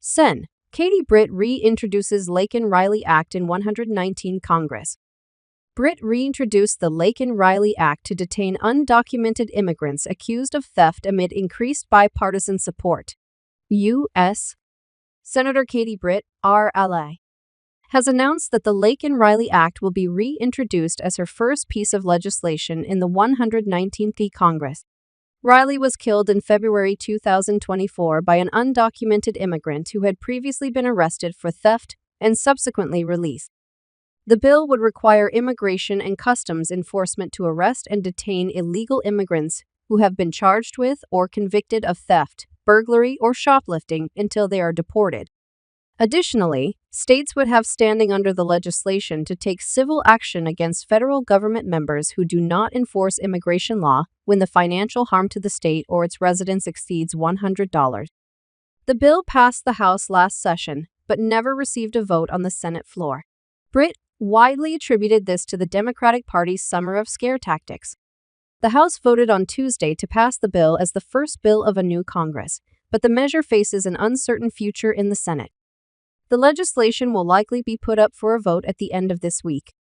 Sen. Katie Britt reintroduces Laken Riley Act in 119 Congress. Britt reintroduced the Laken Riley Act to detain undocumented immigrants accused of theft amid increased bipartisan support. U.S. Senator Katie Britt, RLA, has announced that the Laken Riley Act will be reintroduced as her first piece of legislation in the 119th Congress. Riley was killed in February 2024 by an undocumented immigrant who had previously been arrested for theft and subsequently released. The bill would require Immigration and Customs Enforcement to arrest and detain illegal immigrants who have been charged with or convicted of theft, burglary, or shoplifting until they are deported. Additionally, states would have standing under the legislation to take civil action against federal government members who do not enforce immigration law when the financial harm to the state or its residents exceeds $100. The bill passed the House last session, but never received a vote on the Senate floor. Britt widely attributed this to the Democratic Party's summer of scare tactics. The House voted on Tuesday to pass the bill as the first bill of a new Congress, but the measure faces an uncertain future in the Senate. The legislation will likely be put up for a vote at the end of this week.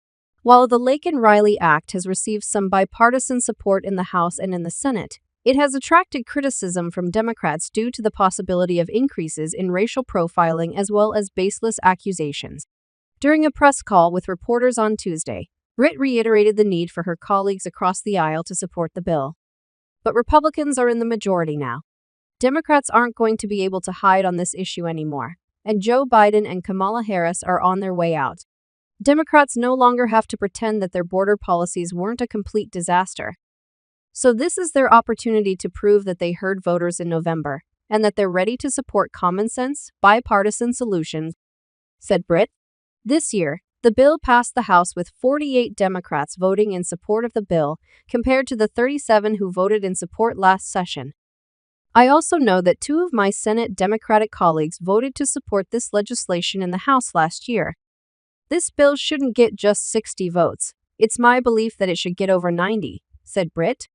While the Laken Riley Act has received some bipartisan support in the House and in the Senate, it has attracted criticism from Democrats due to the possibility of increases in racial profiling as well as baseless accusations. During a press call with reporters on Tuesday, Britt reiterated the need for her colleagues across the aisle to support the bill. But Republicans are in the majority now. Democrats aren't going to be able to hide on this issue anymore, and Joe Biden and Kamala Harris are on their way out. Democrats no longer have to pretend that their border policies weren't a complete disaster. So this is their opportunity to prove that they heard voters in November and that they're ready to support common sense, bipartisan solutions, said Britt. This year, the bill passed the House with 48 Democrats voting in support of the bill, compared to the 37 who voted in support last session. I also know that 2 of my Senate Democratic colleagues voted to support this legislation in the House last year. This bill shouldn't get just 60 votes. It's my belief that it should get over 90, said Britt.